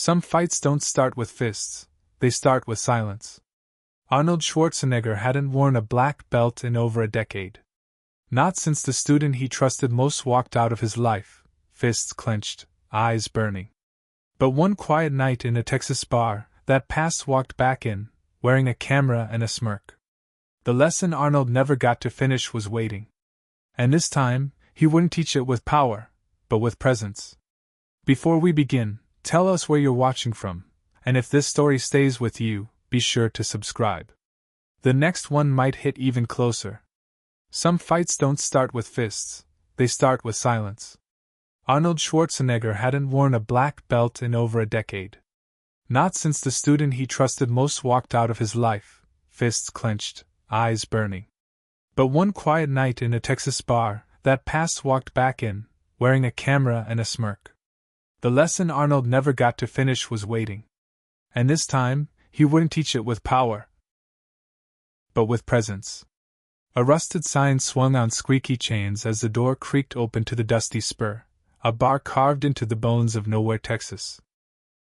Some fights don't start with fists, they start with silence. Arnold Schwarzenegger hadn't worn a black belt in over a decade. Not since the student he trusted most walked out of his life, fists clenched, eyes burning. But one quiet night in a Texas bar, that past walked back in, wearing a camera and a smirk. The lesson Arnold never got to finish was waiting. And this time, he wouldn't teach it with power, but with presence. Before we begin, tell us where you're watching from, and if this story stays with you, be sure to subscribe. The next one might hit even closer. Some fights don't start with fists, they start with silence. Arnold Schwarzenegger hadn't worn a black belt in over a decade. Not since the student he trusted most walked out of his life, fists clenched, eyes burning. But one quiet night in a Texas bar, that past walked back in, wearing a camera and a smirk. The lesson Arnold never got to finish was waiting. And this time, he wouldn't teach it with power, but with presence. A rusted sign swung on squeaky chains as the door creaked open to the dusty spur, a bar carved into the bones of nowhere, Texas.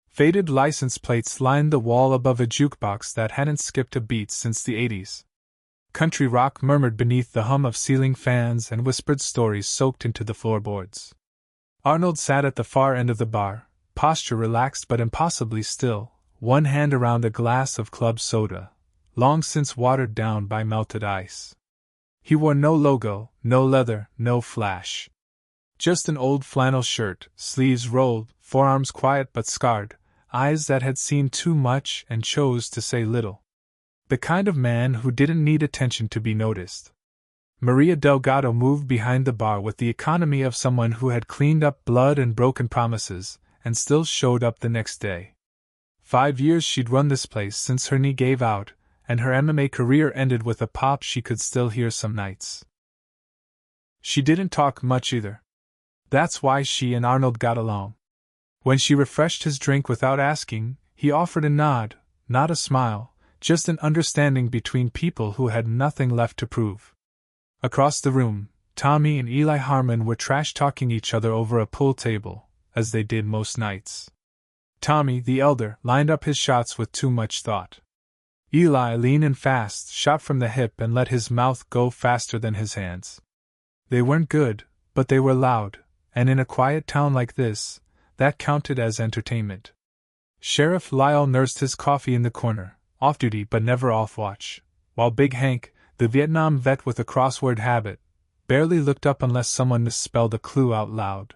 Faded license plates lined the wall above a jukebox that hadn't skipped a beat since the 80s. Country rock murmured beneath the hum of ceiling fans and whispered stories soaked into the floorboards. Arnold sat at the far end of the bar, posture relaxed but impossibly still, one hand around a glass of club soda, long since watered down by melted ice. He wore no logo, no leather, no flash. Just an old flannel shirt, sleeves rolled, forearms quiet but scarred, eyes that had seen too much and chose to say little. The kind of man who didn't need attention to be noticed. Maria Delgado moved behind the bar with the economy of someone who had cleaned up blood and broken promises, and still showed up the next day. 5 years she'd run this place since her knee gave out, and her MMA career ended with a pop she could still hear some nights. She didn't talk much either. That's why she and Arnold got along. When she refreshed his drink without asking, he offered a nod, not a smile, just an understanding between people who had nothing left to prove. Across the room, Tommy and Eli Harmon were trash-talking each other over a pool table, as they did most nights. Tommy, the elder, lined up his shots with too much thought. Eli, lean and fast, shot from the hip and let his mouth go faster than his hands. They weren't good, but they were loud, and in a quiet town like this, that counted as entertainment. Sheriff Lyle nursed his coffee in the corner, off-duty but never off-watch, while Big Hank, the Vietnam vet with a crossword habit, barely looked up unless someone misspelled a clue out loud.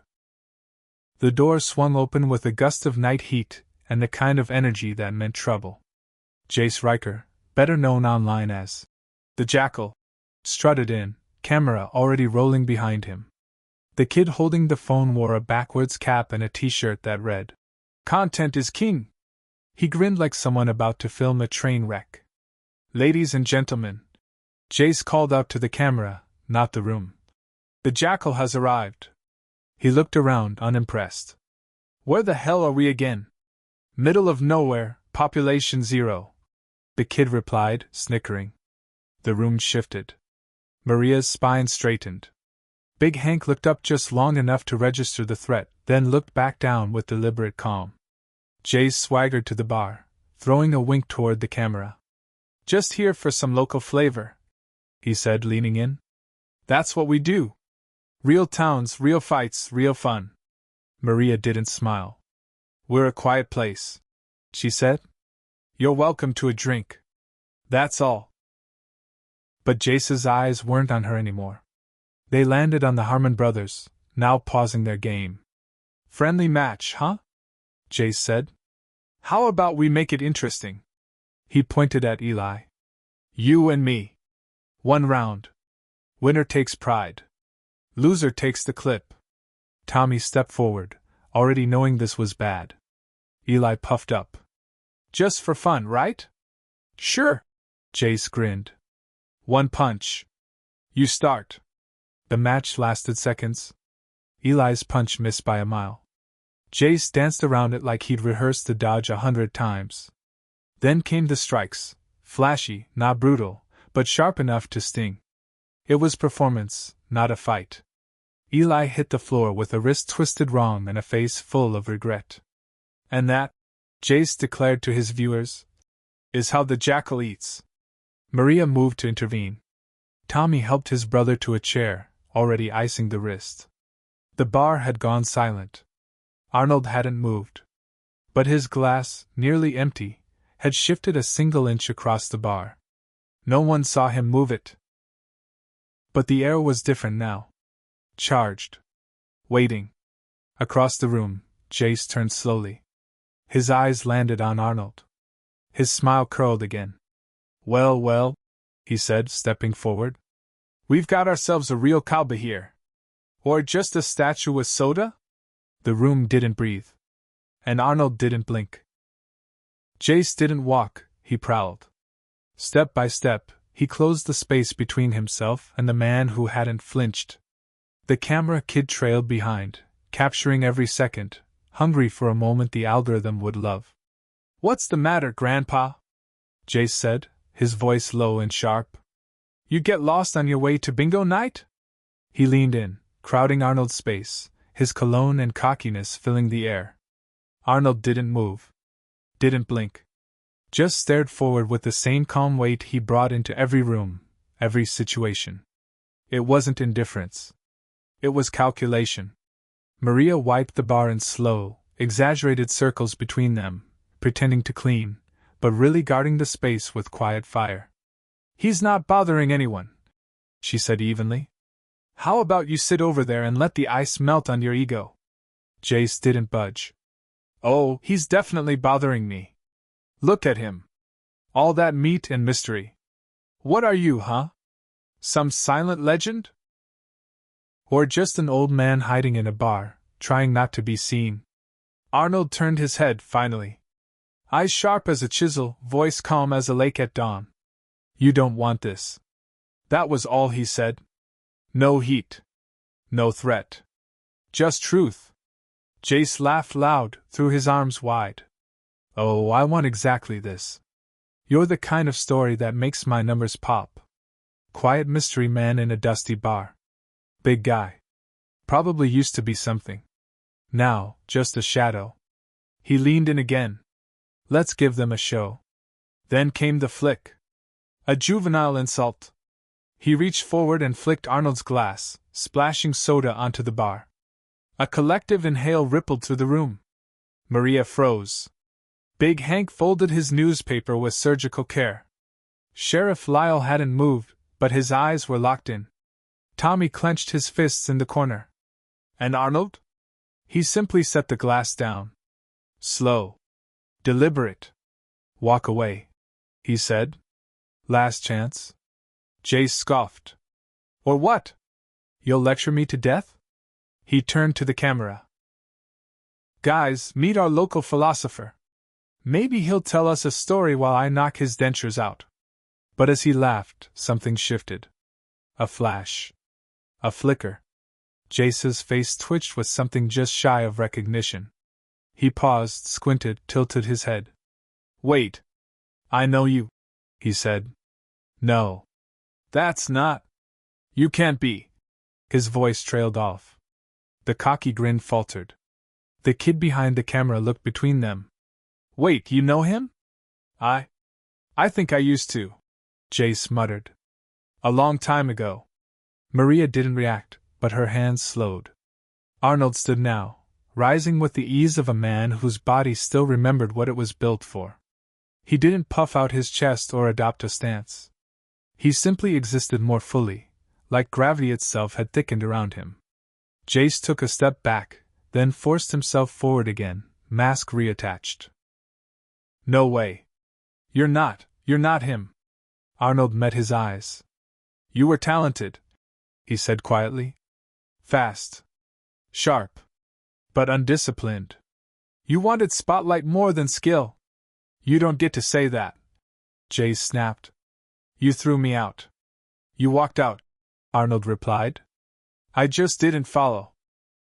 The door swung open with a gust of night heat, and the kind of energy that meant trouble. Jace Riker, better known online as the Jackal, strutted in, camera already rolling behind him. The kid holding the phone wore a backwards cap and a t-shirt that read, "Content is king." He grinned like someone about to film a train wreck. "Ladies and gentlemen," Jace called out to the camera, not the room. "The Jackal has arrived." He looked around, unimpressed. "Where the hell are we again?" "Middle of nowhere, population 0. The kid replied, snickering. The room shifted. Maria's spine straightened. Big Hank looked up just long enough to register the threat, then looked back down with deliberate calm. Jace swaggered to the bar, throwing a wink toward the camera. "Just here for some local flavor," he said, leaning in. "That's what we do. Real towns, real fights, real fun." Maria didn't smile. "We're a quiet place," she said. "You're welcome to a drink. That's all." But Jace's eyes weren't on her anymore. They landed on the Harmon brothers, now pausing their game. "Friendly match, huh?" Jace said. "How about we make it interesting?" He pointed at Eli. "You and me. 1 round. Winner takes pride. Loser takes the clip." Tommy stepped forward, already knowing this was bad. Eli puffed up. "Just for fun, right?" "Sure." Jace grinned. 1 punch. You start." The match lasted seconds. Eli's punch missed by a mile. Jace danced around it like he'd rehearsed the dodge 100 times. Then came the strikes, flashy, not brutal, but sharp enough to sting. It was performance, not a fight. Eli hit the floor with a wrist twisted wrong and a face full of regret. "And that?" Jace declared to his viewers, is how the Jackal eats. Maria moved to intervene. Tommy helped his brother to a chair, already icing the wrist. The bar had gone silent. Arnold hadn't moved. But his glass, nearly empty, had shifted a single inch across the bar. No one saw him move it. But the air was different now. Charged. Waiting. Across the room, Jace turned slowly. His eyes landed on Arnold. His smile curled again. Well, well, he said, stepping forward. We've got ourselves a real cowboy here. Or just a statue with soda? The room didn't breathe. And Arnold didn't blink. Jace didn't walk, he prowled. Step by step, he closed the space between himself and the man who hadn't flinched. The camera kid trailed behind, capturing every second, hungry for a moment the algorithm would love. What's the matter, Grandpa? Jace said, his voice low and sharp. You get lost on your way to bingo night? He leaned in, crowding Arnold's space, his cologne and cockiness filling the air. Arnold didn't move. Didn't blink. Just stared forward with the same calm weight he brought into every room, every situation. It wasn't indifference. It was calculation. Maria wiped the bar in slow, exaggerated circles between them, pretending to clean, but really guarding the space with quiet fire. He's not bothering anyone, she said evenly. How about you sit over there and let the ice melt on your ego? Jace didn't budge. Oh, he's definitely bothering me. Look at him. All that meat and mystery. What are you, huh? Some silent legend? Or just an old man hiding in a bar, trying not to be seen? Arnold turned his head finally. Eyes sharp as a chisel, voice calm as a lake at dawn. You don't want this. That was all he said. No heat. No threat. Just truth. Jace laughed loud, threw his arms wide. Oh, I want exactly this. You're the kind of story that makes my numbers pop. Quiet mystery man in a dusty bar. Big guy. Probably used to be something. Now, just a shadow. He leaned in again. Let's give them a show. Then came the flick. A juvenile insult. He reached forward and flicked Arnold's glass, splashing soda onto the bar. A collective inhale rippled through the room. Maria froze. Big Hank folded his newspaper with surgical care. Sheriff Lyle hadn't moved, but his eyes were locked in. Tommy clenched his fists in the corner. And Arnold? He simply set the glass down. Slow. Deliberate. Walk away, he said. Last chance? Jace scoffed. Or what? You'll lecture me to death? He turned to the camera. Guys, meet our local philosopher. Maybe he'll tell us a story while I knock his dentures out. But as he laughed, something shifted. A flash. A flicker. Jace's face twitched with something just shy of recognition. He paused, squinted, tilted his head. Wait. I know you, he said. No. That's not. You can't be. His voice trailed off. The cocky grin faltered. The kid behind the camera looked between them. Wait, you know him? I think I used to, Jace muttered. A long time ago. Maria didn't react, but her hands slowed. Arnold stood now, rising with the ease of a man whose body still remembered what it was built for. He didn't puff out his chest or adopt a stance. He simply existed more fully, like gravity itself had thickened around him. Jace took a step back, then forced himself forward again, mask reattached. No way. You're not him. Arnold met his eyes. You were talented, he said quietly. Fast. Sharp. But undisciplined. You wanted spotlight more than skill. You don't get to say that. Jace snapped. You threw me out. You walked out, Arnold replied. I just didn't follow.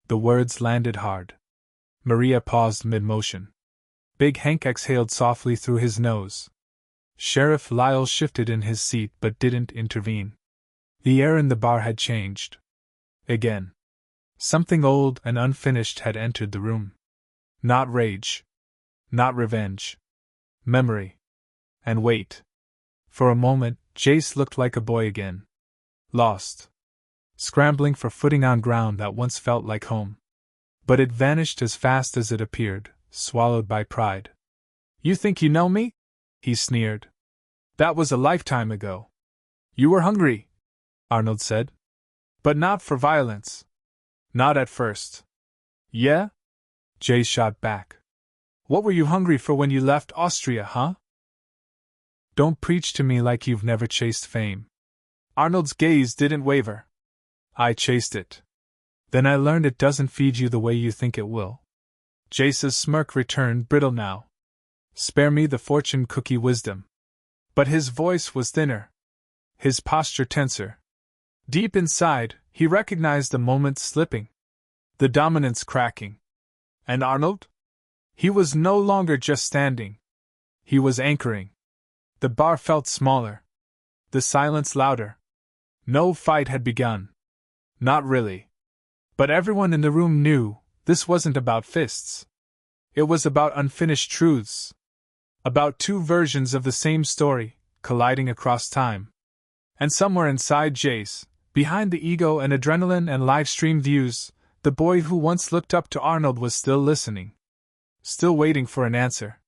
The words landed hard. Maria paused mid-motion. Big Hank exhaled softly through his nose. Sheriff Lyle shifted in his seat but didn't intervene. The air in the bar had changed. Again. Something old and unfinished had entered the room. Not rage. Not revenge. Memory. And wait. For a moment, Jace looked like a boy again. Lost. Scrambling for footing on ground that once felt like home. But it vanished as fast as it appeared, swallowed by pride. You think you know me? He sneered. That was a lifetime ago. You were hungry, Arnold said. But not for violence. Not at first. Yeah? Jace shot back. What were you hungry for when you left Austria, huh? Don't preach to me like you've never chased fame. Arnold's gaze didn't waver. I chased it. Then I learned it doesn't feed you the way you think it will. Jace's smirk returned, brittle now. Spare me the fortune cookie wisdom. But his voice was thinner. His posture tenser. Deep inside, he recognized the moment slipping. The dominance cracking. And Arnold? He was no longer just standing. He was anchoring. The bar felt smaller. The silence louder. No fight had begun. Not really. But everyone in the room knew this wasn't about fists. It was about unfinished truths. About two versions of the same story, colliding across time. And somewhere inside Jace, behind the ego and adrenaline and live-stream views, the boy who once looked up to Arnold was still listening. Still waiting for an answer.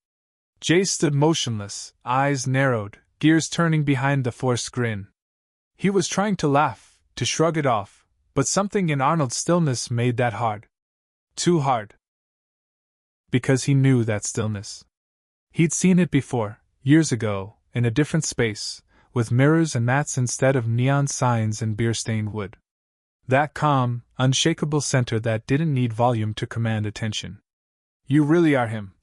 Jace stood motionless, eyes narrowed, gears turning behind the forced grin. He was trying to laugh, to shrug it off, but something in Arnold's stillness made that hard. Too hard. Because he knew that stillness. He'd seen it before, years ago, in a different space, with mirrors and mats instead of neon signs and beer-stained wood. That calm, unshakable center that didn't need volume to command attention. You really are him,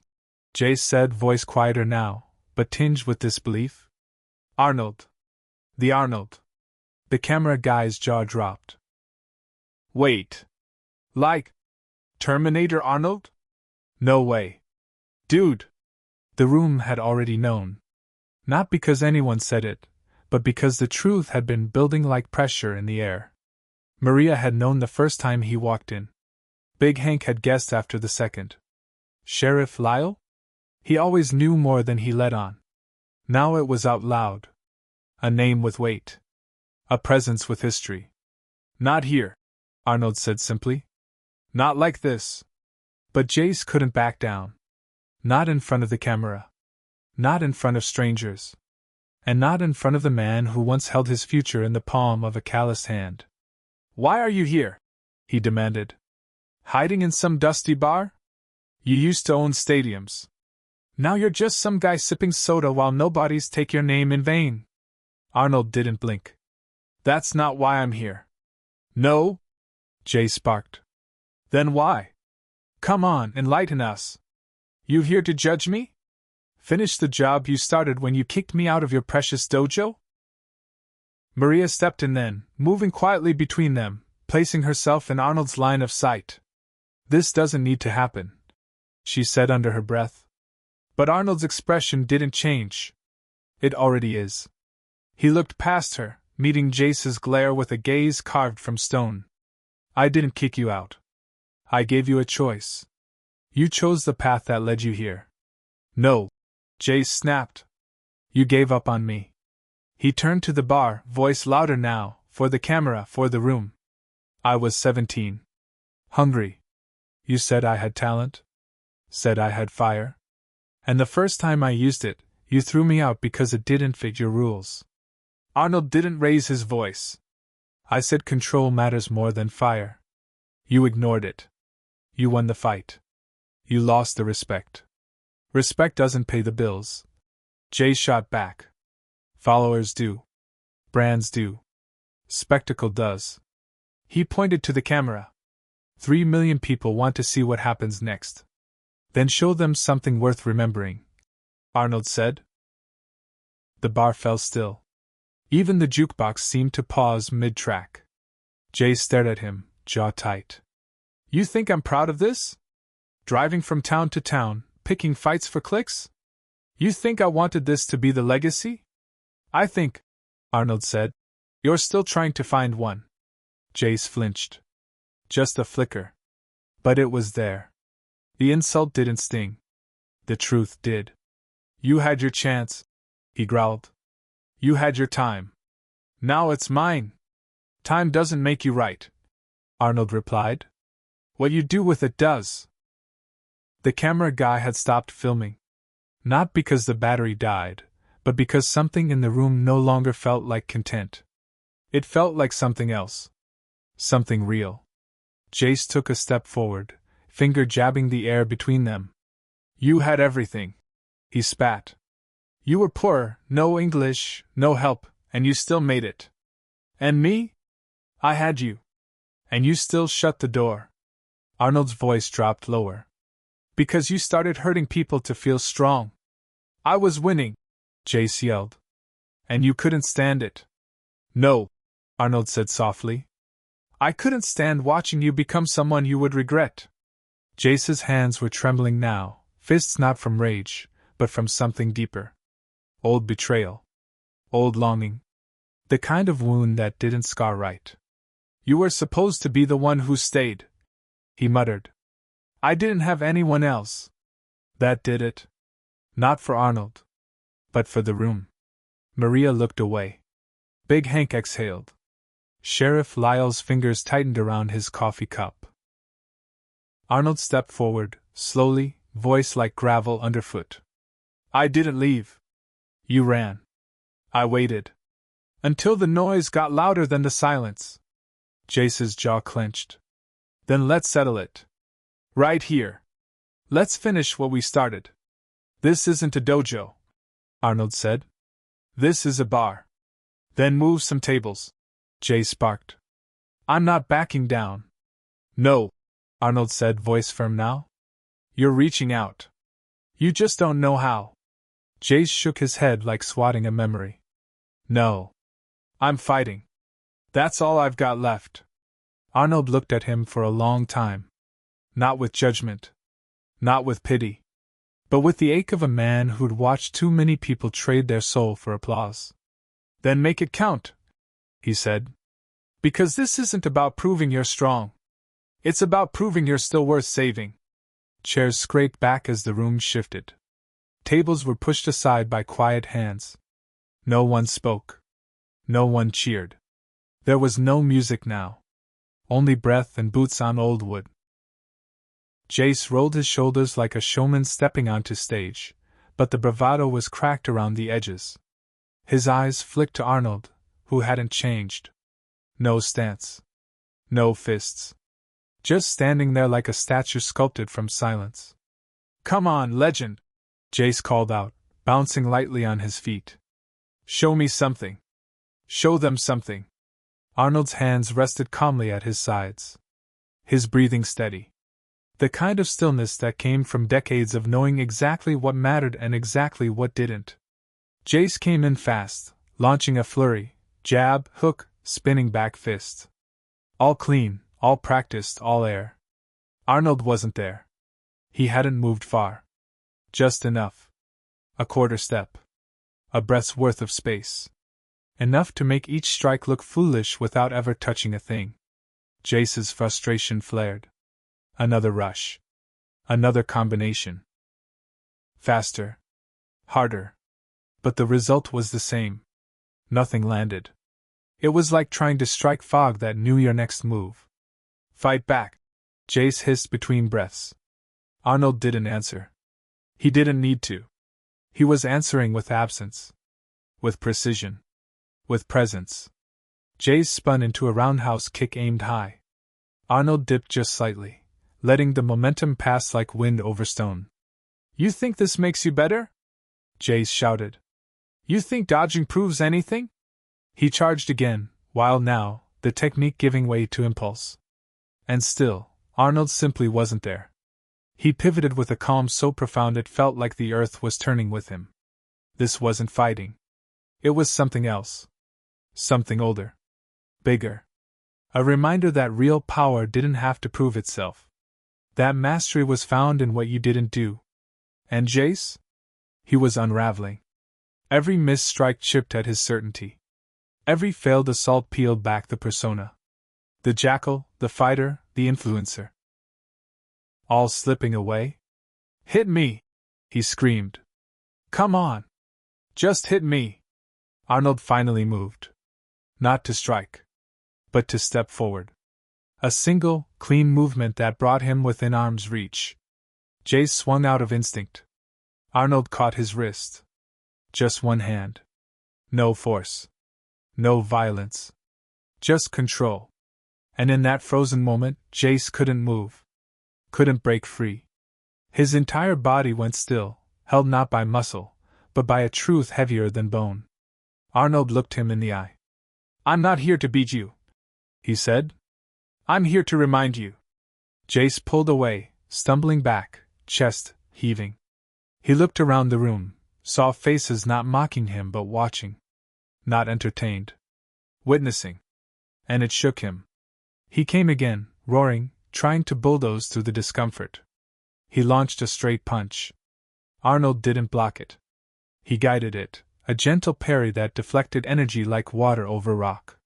Jace said, voice quieter now, but tinged with disbelief. Arnold. The Arnold. The camera guy's jaw dropped. Wait. Like Terminator Arnold? No way. Dude. The room had already known. Not because anyone said it, but because the truth had been building like pressure in the air. Maria had known the first time he walked in. Big Hank had guessed after the second. Sheriff Lyle? He always knew more than he let on. Now it was out loud. A name with weight. A presence with history. Not here, Arnold said simply. Not like this. But Jace couldn't back down. Not in front of the camera. Not in front of strangers. And not in front of the man who once held his future in the palm of a calloused hand. Why are you here? He demanded. Hiding in some dusty bar? You used to own stadiums. Now you're just some guy sipping soda while nobodies take your name in vain. Arnold didn't blink. That's not why I'm here. No? Jay sparked. Then why? Come on, enlighten us. You here to judge me? Finish the job you started when you kicked me out of your precious dojo? Maria stepped in then, moving quietly between them, placing herself in Arnold's line of sight. This doesn't need to happen, she said under her breath. But Arnold's expression didn't change. It already is. He looked past her, meeting Jace's glare with a gaze carved from stone. I didn't kick you out. I gave you a choice. You chose the path that led you here. No, Jace snapped. You gave up on me. He turned to the bar, voice louder now, for the camera, for the room. I was 17. Hungry. You said I had talent. Said I had fire. And the first time I used it, you threw me out because it didn't fit your rules. Arnold didn't raise his voice. I said control matters more than fire. You ignored it. You won the fight. You lost the respect. Respect doesn't pay the bills. Jay shot back. Followers do. Brands do. Spectacle does. He pointed to the camera. 3 million people want to see what happens next. Then show them something worth remembering, Arnold said. The bar fell still. Even the jukebox seemed to pause mid-track. Jay stared at him, jaw tight. You think I'm proud of this? Driving from town to town, picking fights for clicks? You think I wanted this to be the legacy? I think, Arnold said, you're still trying to find one. Jace flinched. Just a flicker. But it was there. The insult didn't sting. The truth did. You had your chance, he growled. You had your time. Now it's mine. Time doesn't make you right, Arnold replied. What you do with it does. The camera guy had stopped filming. Not because the battery died, but because something in the room no longer felt like content. It felt like something else. Something real. Jace took a step forward, finger jabbing the air between them. You had everything, he spat. You were poor, no English, no help, and you still made it. And me? I had you. And you still shut the door. Arnold's voice dropped lower. Because you started hurting people to feel strong. I was winning, Jace yelled. And you couldn't stand it. No, Arnold said softly. I couldn't stand watching you become someone you would regret. Jace's hands were trembling now, fists not from rage, but from something deeper. Old betrayal. Old longing. The kind of wound that didn't scar right. You were supposed to be the one who stayed, he muttered. I didn't have anyone else. That did it. Not for Arnold. But for the room. Maria looked away. Big Hank exhaled. Sheriff Lyle's fingers tightened around his coffee cup. Arnold stepped forward, slowly, voice like gravel underfoot. I didn't leave. You ran. I waited. Until the noise got louder than the silence. Jace's jaw clenched. Then let's settle it. Right here. Let's finish what we started. This isn't a dojo, Arnold said. This is a bar. Then move some tables, Jace sparked. I'm not backing down. No, Arnold said, voice firm now. You're reaching out. You just don't know how. Jace shook his head like swatting a memory. No. I'm fighting. That's all I've got left. Arnold looked at him for a long time. Not with judgment. Not with pity. But with the ache of a man who'd watched too many people trade their soul for applause. Then make it count, he said. Because this isn't about proving you're strong. It's about proving you're still worth saving. Chairs scraped back as the room shifted. Tables were pushed aside by quiet hands. No one spoke. No one cheered. There was no music now. Only breath and boots on old wood. Jace rolled his shoulders like a showman stepping onto stage, but the bravado was cracked around the edges. His eyes flicked to Arnold, who hadn't changed. No stance. No fists. Just standing there like a statue sculpted from silence. Come on, legend, Jace called out, bouncing lightly on his feet. Show me something. Show them something. Arnold's hands rested calmly at his sides. His breathing steady. The kind of stillness that came from decades of knowing exactly what mattered and exactly what didn't. Jace came in fast, launching a flurry, jab, hook, spinning back fist. All clean, all practiced, all air. Arnold wasn't there. He hadn't moved far. Just enough. A quarter step. A breath's worth of space. Enough to make each strike look foolish without ever touching a thing. Jace's frustration flared. Another rush. Another combination. Faster. Harder. But the result was the same. Nothing landed. It was like trying to strike fog that knew your next move. Fight back, Jace hissed between breaths. Arnold didn't answer. He didn't need to. He was answering with absence. With precision. With presence. Jace spun into a roundhouse kick aimed high. Arnold dipped just slightly, letting the momentum pass like wind over stone. You think this makes you better? Jace shouted. You think dodging proves anything? He charged again, while now, the technique giving way to impulse. And still, Arnold simply wasn't there. He pivoted with a calm so profound it felt like the earth was turning with him. This wasn't fighting. It was something else. Something older. Bigger. A reminder that real power didn't have to prove itself. That mastery was found in what you didn't do. And Jace? He was unraveling. Every missed strike chipped at his certainty. Every failed assault peeled back the persona. The jackal, the fighter, the influencer. All slipping away? Hit me! he screamed. Come on! Just hit me! Arnold finally moved. Not to strike, but to step forward. A single, clean movement that brought him within arm's reach. Jace swung out of instinct. Arnold caught his wrist. Just one hand. No force. No violence. Just control. And in that frozen moment, Jace couldn't move. Couldn't break free. His entire body went still, held not by muscle, but by a truth heavier than bone. Arnold looked him in the eye. I'm not here to beat you, he said. I'm here to remind you. Jace pulled away, stumbling back, chest heaving. He looked around the room, saw faces not mocking him but watching. Not entertained. Witnessing. And it shook him. He came again, roaring, trying to bulldoze through the discomfort. He launched a straight punch. Arnold didn't block it. He guided it, a gentle parry that deflected energy like water over rock.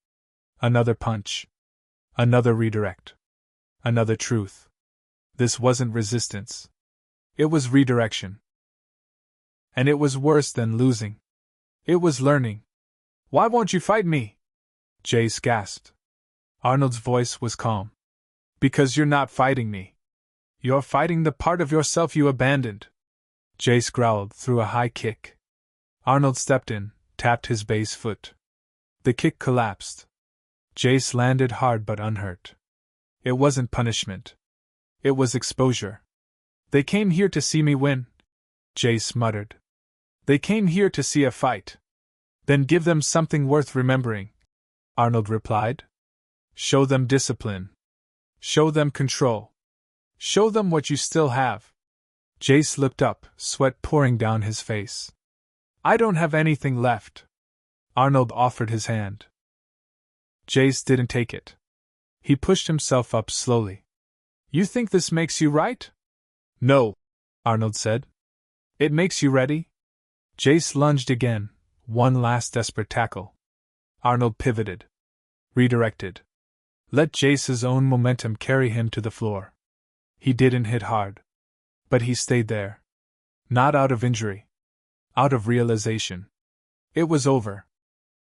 Another punch. Another redirect. Another truth. This wasn't resistance. It was redirection. And it was worse than losing. It was learning. Why won't you fight me? Jace gasped. Arnold's voice was calm. Because you're not fighting me. You're fighting the part of yourself you abandoned. Jace growled through a high kick. Arnold stepped in, tapped his base foot. The kick collapsed. Jace landed hard but unhurt. It wasn't punishment. It was exposure. They came here to see me win, Jace muttered. They came here to see a fight. Then give them something worth remembering, Arnold replied. Show them discipline. Show them control. Show them what you still have. Jace looked up, sweat pouring down his face. I don't have anything left. Arnold offered his hand. Jace didn't take it. He pushed himself up slowly. You think this makes you right? No, Arnold said. It makes you ready? Jace lunged again, one last desperate tackle. Arnold pivoted. Redirected. Let Jace's own momentum carry him to the floor. He didn't hit hard. But he stayed there. Not out of injury. Out of realization. It was over.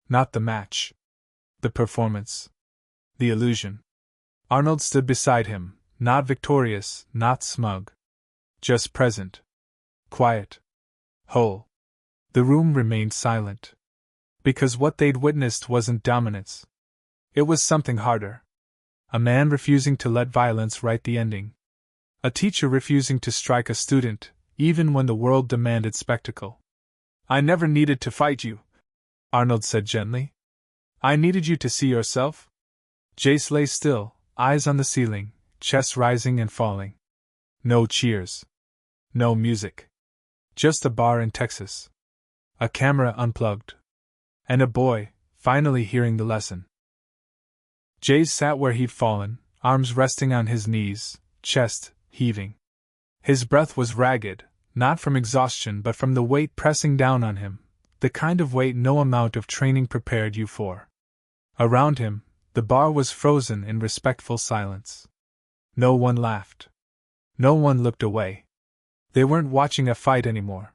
Not the match. The performance. The illusion. Arnold stood beside him, not victorious, not smug. Just present. Quiet. Whole. The room remained silent. Because what they'd witnessed wasn't dominance. It was something harder. A man refusing to let violence write the ending. A teacher refusing to strike a student, even when the world demanded spectacle. I never needed to fight you, Arnold said gently. I needed you to see yourself. Jace lay still, eyes on the ceiling, chest rising and falling. No cheers. No music. Just a bar in Texas. A camera unplugged. And a boy, finally hearing the lesson. Jace sat where he'd fallen, arms resting on his knees, chest heaving. His breath was ragged, not from exhaustion but from the weight pressing down on him, the kind of weight no amount of training prepared you for. Around him, the bar was frozen in respectful silence. No one laughed. No one looked away. They weren't watching a fight anymore.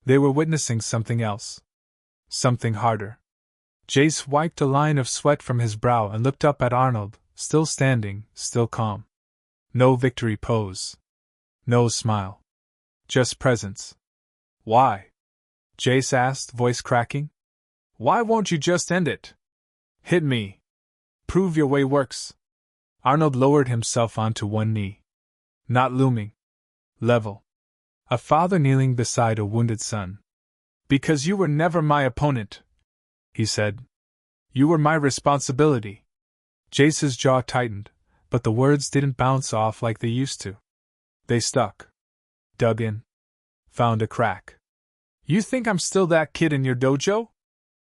They were witnessing something else. Something harder. Jace wiped a line of sweat from his brow and looked up at Arnold, still standing, still calm. No victory pose. No smile. Just presence. Why? Jace asked, voice cracking. Why won't you just end it? Hit me. Prove your way works. Arnold lowered himself onto one knee. Not looming. Level. A father kneeling beside a wounded son. Because you were never my opponent, he said. You were my responsibility. Jace's jaw tightened, but the words didn't bounce off like they used to. They stuck. Dug in. Found a crack. You think I'm still that kid in your dojo?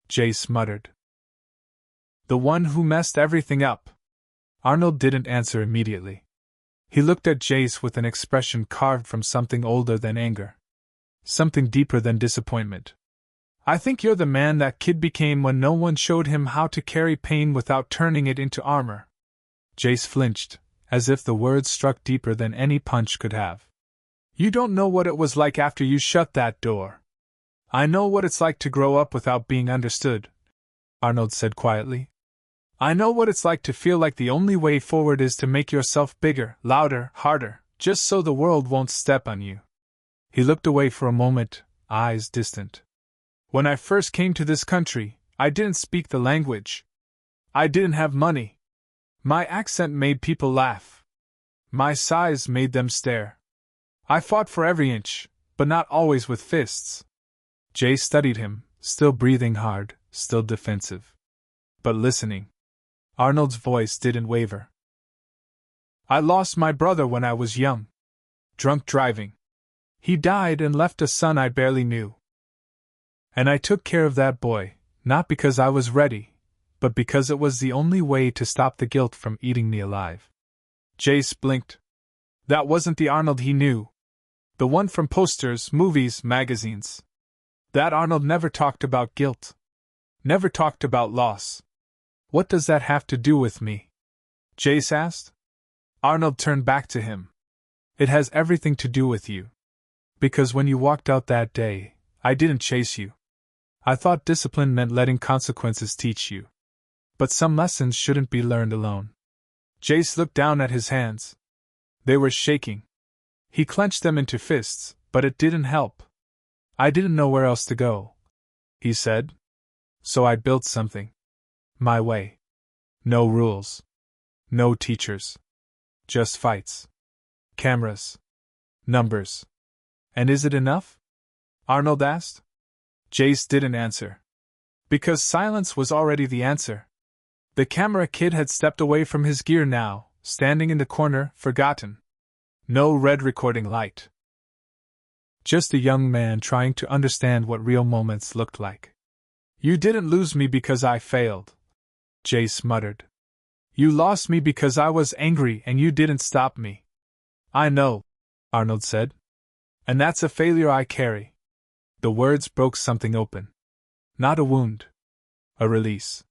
Jace muttered. The one who messed everything up. Arnold didn't answer immediately. He looked at Jace with an expression carved from something older than anger. Something deeper than disappointment. I think you're the man that kid became when no one showed him how to carry pain without turning it into armor. Jace flinched, as if the words struck deeper than any punch could have. You don't know what it was like after you shut that door. I know what it's like to grow up without being understood, Arnold said quietly. I know what it's like to feel like the only way forward is to make yourself bigger, louder, harder, just so the world won't step on you. He looked away for a moment, eyes distant. When I first came to this country, I didn't speak the language. I didn't have money. My accent made people laugh. My size made them stare. I fought for every inch, but not always with fists. Jay studied him, still breathing hard, still defensive. But listening. Arnold's voice didn't waver. I lost my brother when I was young. Drunk driving. He died and left a son I barely knew. And I took care of that boy, not because I was ready, but because it was the only way to stop the guilt from eating me alive. Jace blinked. That wasn't the Arnold he knew. The one from posters, movies, magazines. That Arnold never talked about guilt. Never talked about loss. What does that have to do with me? Jace asked. Arnold turned back to him. It has everything to do with you. Because when you walked out that day, I didn't chase you. I thought discipline meant letting consequences teach you. But some lessons shouldn't be learned alone. Jace looked down at his hands. They were shaking. He clenched them into fists, but it didn't help. I didn't know where else to go, he said. So I built something. My way. No rules. No teachers. Just fights. Cameras. Numbers. And is it enough? Arnold asked. Jace didn't answer. Because silence was already the answer. The camera kid had stepped away from his gear now, standing in the corner, forgotten. No red recording light. Just a young man trying to understand what real moments looked like. You didn't lose me because I failed, Jace muttered. You lost me because I was angry and you didn't stop me. I know, Arnold said. And that's a failure I carry. The words broke something open. Not a wound. A release.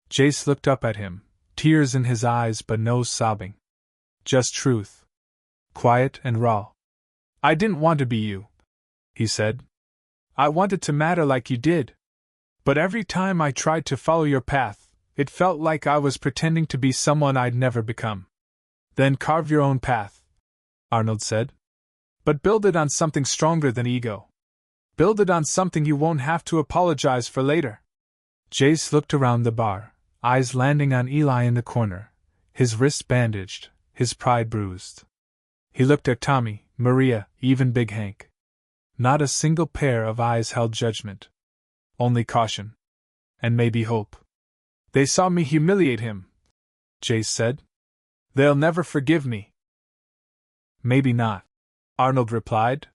Jace looked up at him, tears in his eyes but no sobbing. Just truth. Quiet and raw. I didn't want to be you, he said. I wanted to matter like you did. But every time I tried to follow your path, it felt like I was pretending to be someone I'd never become. Then carve your own path, Arnold said. But build it on something stronger than ego. Build it on something you won't have to apologize for later. Jace looked around the bar, eyes landing on Eli in the corner, his wrists bandaged, his pride bruised. He looked at Tommy, Maria, even Big Hank. Not a single pair of eyes held judgment. Only caution. And maybe hope. They saw me humiliate him, Jace said. They'll never forgive me. Maybe not, Arnold replied.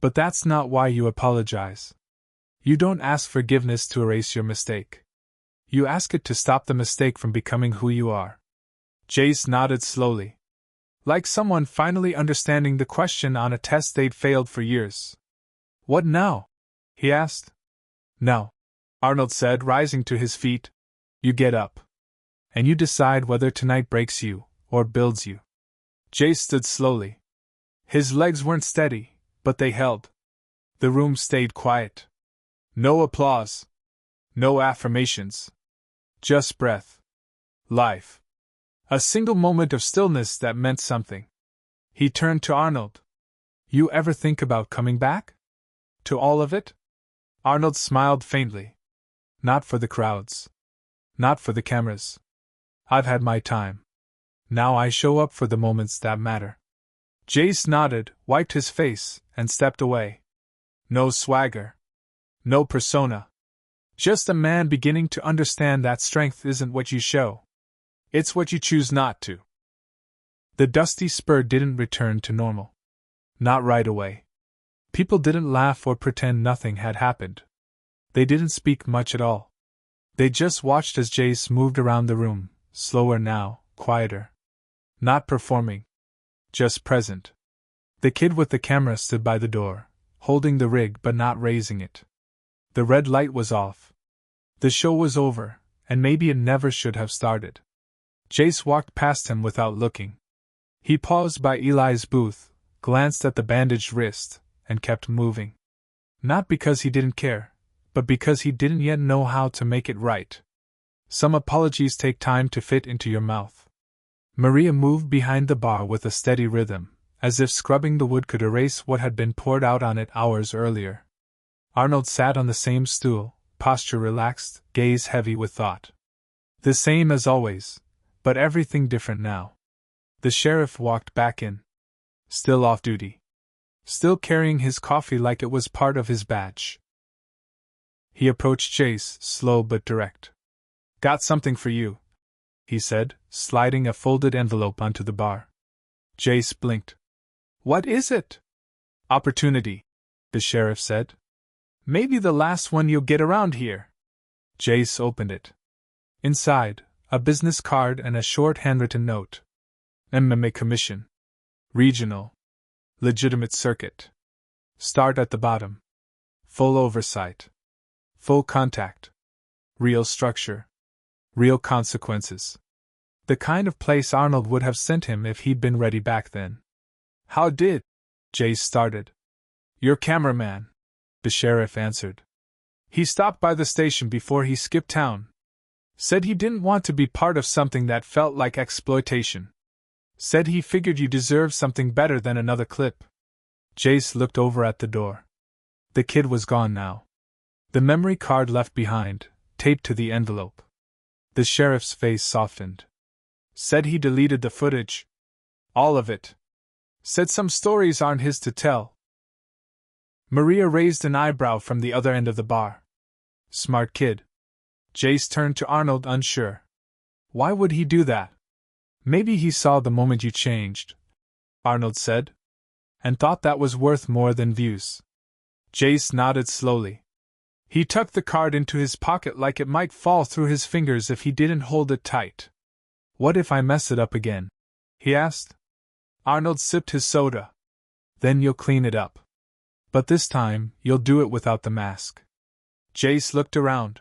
But that's not why you apologize. You don't ask forgiveness to erase your mistake. You ask it to stop the mistake from becoming who you are. Jace nodded slowly. Like someone finally understanding the question on a test they'd failed for years. What now? He asked. Now, Arnold said, rising to his feet. You get up. And you decide whether tonight breaks you, or builds you. Jace stood slowly. His legs weren't steady, but they held. The room stayed quiet. No applause. No affirmations. Just breath. Life. A single moment of stillness that meant something. He turned to Arnold. You ever think about coming back? To all of it? Arnold smiled faintly. Not for the crowds. Not for the cameras. I've had my time. Now I show up for the moments that matter. Jace nodded, wiped his face, and stepped away. No swagger. No persona. Just a man beginning to understand that strength isn't what you show. It's what you choose not to. The dusty spur didn't return to normal. Not right away. People didn't laugh or pretend nothing had happened. They didn't speak much at all. They just watched as Jace moved around the room, slower now, quieter. Not performing. Just present. The kid with the camera stood by the door, holding the rig but not raising it. The red light was off. The show was over, and maybe it never should have started. Jace walked past him without looking. He paused by Eli's booth, glanced at the bandaged wrist, and kept moving. Not because he didn't care, but because he didn't yet know how to make it right. Some apologies take time to fit into your mouth. Maria moved behind the bar with a steady rhythm, as if scrubbing the wood could erase what had been poured out on it hours earlier. Arnold sat on the same stool, posture relaxed, gaze heavy with thought. The same as always, but everything different now. The sheriff walked back in. Still off duty. Still carrying his coffee like it was part of his badge. He approached Chase, slow but direct. "Got something for you," he said, sliding a folded envelope onto the bar. Chase blinked. "What is it?" "Opportunity," the sheriff said. "Maybe the last one you'll get around here." Chase opened it. Inside, a business card and a short handwritten note. MMA commission. Regional. Legitimate circuit. Start at the bottom. Full oversight. Full contact. Real structure. Real consequences. The kind of place Arnold would have sent him if he'd been ready back then. "How did?" Jace started. "Your cameraman," the sheriff answered. "He stopped by the station before he skipped town. Said he didn't want to be part of something that felt like exploitation. Said he figured you deserved something better than another clip." Jace looked over at the door. The kid was gone now. The memory card left behind, taped to the envelope. The sheriff's face softened. "Said he deleted the footage. All of it. Said some stories aren't his to tell." Maria raised an eyebrow from the other end of the bar. "Smart kid." Jace turned to Arnold, unsure. "Why would he do that?" "Maybe he saw the moment you changed," Arnold said, "and thought that was worth more than views." Jace nodded slowly. He tucked the card into his pocket like it might fall through his fingers if he didn't hold it tight. "What if I mess it up again?" he asked. Arnold sipped his soda. "Then you'll clean it up. But this time, you'll do it without the mask." Jace looked around.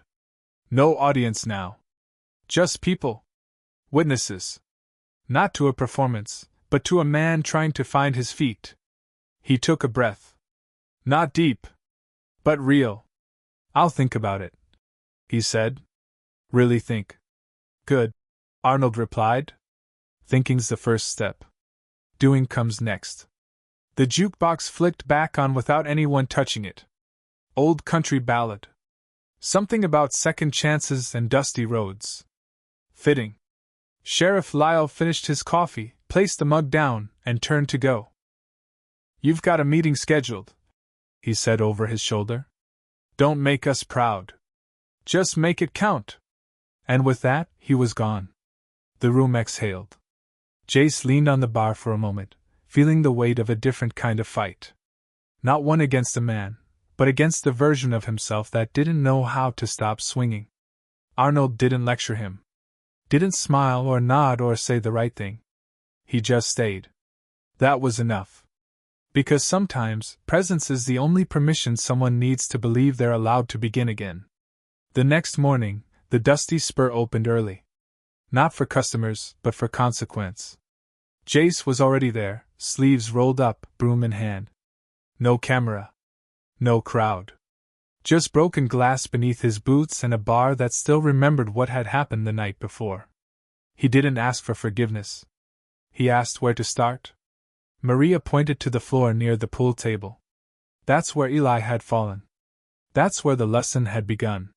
No audience now. Just people. Witnesses. Not to a performance, but to a man trying to find his feet. He took a breath. "Not deep. But real. I'll think about it," he said. "Really think." "Good," Arnold replied. "Thinking's the first step. Doing comes next." The jukebox flicked back on without anyone touching it. Old country ballad. Something about second chances and dusty roads. Fitting. Sheriff Lyle finished his coffee, placed the mug down, and turned to go. "You've got a meeting scheduled," he said over his shoulder. "Don't make us proud. Just make it count." And with that, he was gone. The room exhaled. Jace leaned on the bar for a moment, feeling the weight of a different kind of fight. Not one against a man, but against the version of himself that didn't know how to stop swinging. Arnold didn't lecture him. Didn't smile or nod or say the right thing. He just stayed. That was enough. Because sometimes, presence is the only permission someone needs to believe they're allowed to begin again. The next morning, the Dusty Spur opened early. Not for customers, but for consequence. Jace was already there, sleeves rolled up, broom in hand. No camera. No crowd. Just broken glass beneath his boots and a bar that still remembered what had happened the night before. He didn't ask for forgiveness. He asked where to start. Maria pointed to the floor near the pool table. That's where Eli had fallen. That's where the lesson had begun.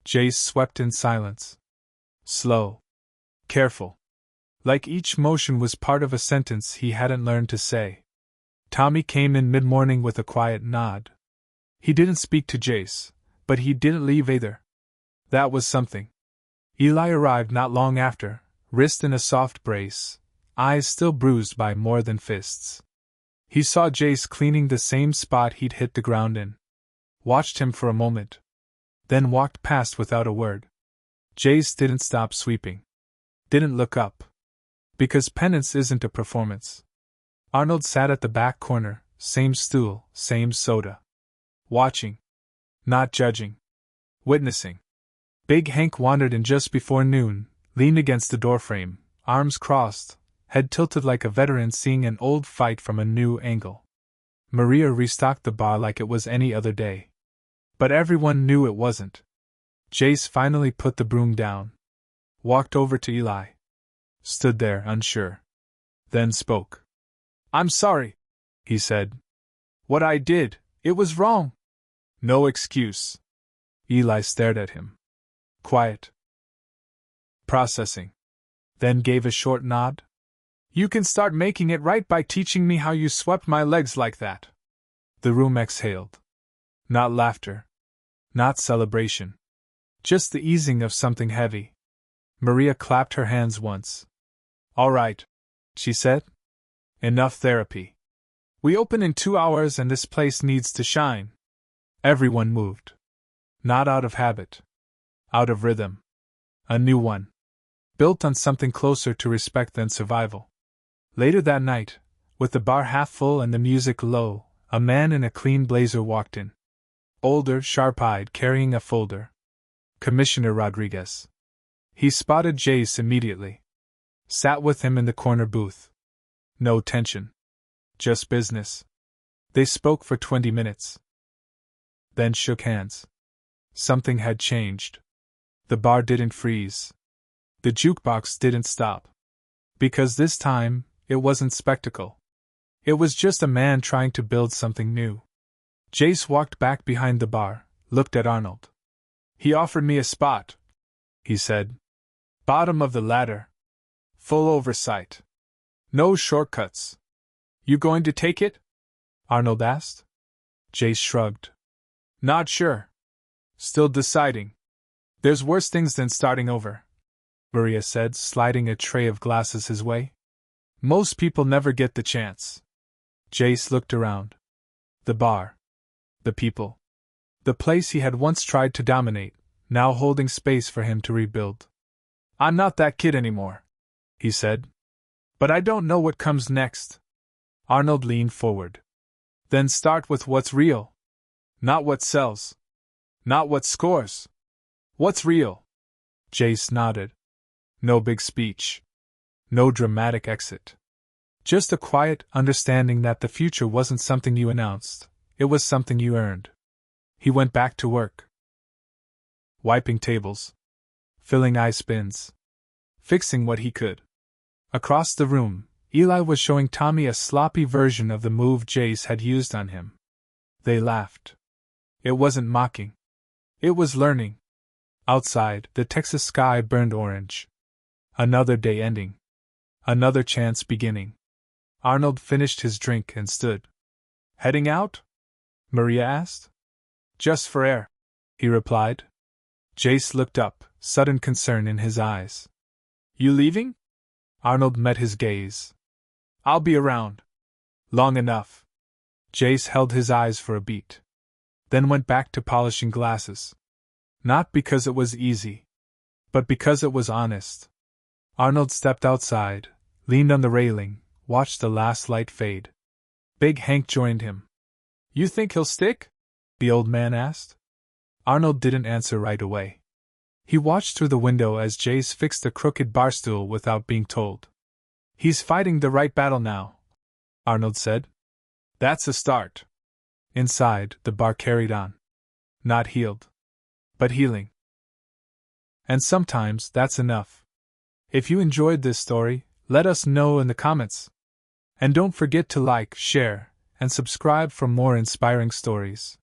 Jace swept in silence. Slow. Careful. Like each motion was part of a sentence he hadn't learned to say. Tommy came in mid-morning with a quiet nod. He didn't speak to Jace, but he didn't leave either. That was something. Eli arrived not long after, wrist in a soft brace, eyes still bruised by more than fists. He saw Jace cleaning the same spot he'd hit the ground in. Watched him for a moment. Then walked past without a word. Jace didn't stop sweeping. Didn't look up. Because penance isn't a performance. Arnold sat at the back corner, same stool, same soda. Watching. Not judging. Witnessing. Big Hank wandered in just before noon, leaned against the doorframe, arms crossed, head tilted like a veteran seeing an old fight from a new angle. Maria restocked the bar like it was any other day. But everyone knew it wasn't. Jace finally put the broom down. Walked over to Eli. Stood there, unsure. Then spoke. "I'm sorry," he said. "What I did, it was wrong." "No excuse." Eli stared at him. "Quiet." "Processing." Then gave a short nod. "You can start making it right by teaching me how you swept my legs like that." The room exhaled. Not laughter. Not celebration. Just the easing of something heavy. Maria clapped her hands once. "All right," she said. "Enough therapy. We open in 2 hours and this place needs to shine." Everyone moved. Not out of habit. Out of rhythm. A new one. Built on something closer to respect than survival. Later that night, with the bar half full and the music low, a man in a clean blazer walked in. Older, sharp-eyed, carrying a folder. Commissioner Rodriguez. He spotted Jace immediately. Sat with him in the corner booth. No tension. Just business. They spoke for 20 minutes. Then shook hands. Something had changed. The bar didn't freeze. The jukebox didn't stop. Because this time, it wasn't spectacle. It was just a man trying to build something new. Jace walked back behind the bar, looked at Arnold. "He offered me a spot," he said. "Bottom of the ladder. Full oversight. No shortcuts. You going to take it?" Arnold asked. Jace shrugged. "Not sure. Still deciding. There's worse things than starting over," Maria said, sliding a tray of glasses his way. "Most people never get the chance." Jace looked around. The bar. The people. The place he had once tried to dominate, now holding space for him to rebuild. "I'm not that kid anymore," he said. "But I don't know what comes next." Arnold leaned forward. "Then start with what's real. Not what sells. Not what scores. What's real?" Jace nodded. No big speech. No dramatic exit. Just a quiet understanding that the future wasn't something you announced, it was something you earned. He went back to work. Wiping tables. Filling ice bins. Fixing what he could. Across the room, Eli was showing Tommy a sloppy version of the move Jace had used on him. They laughed. It wasn't mocking. It was learning. Outside, the Texas sky burned orange. Another day ending. Another chance beginning. Arnold finished his drink and stood. "Heading out?" Maria asked. "Just for air," he replied. Jace looked up, sudden concern in his eyes. "You leaving?" Arnold met his gaze. "I'll be around. Long enough." Jace held his eyes for a beat. Then went back to polishing glasses. Not because it was easy, but because it was honest. Arnold stepped outside, leaned on the railing, watched the last light fade. Big Hank joined him. "You think he'll stick?" the old man asked. Arnold didn't answer right away. He watched through the window as Jace fixed a crooked bar stool without being told. "He's fighting the right battle now," Arnold said. "That's a start." Inside, the bar carried on. Not healed, but healing. And sometimes that's enough. If you enjoyed this story, let us know in the comments. And don't forget to like, share, and subscribe for more inspiring stories.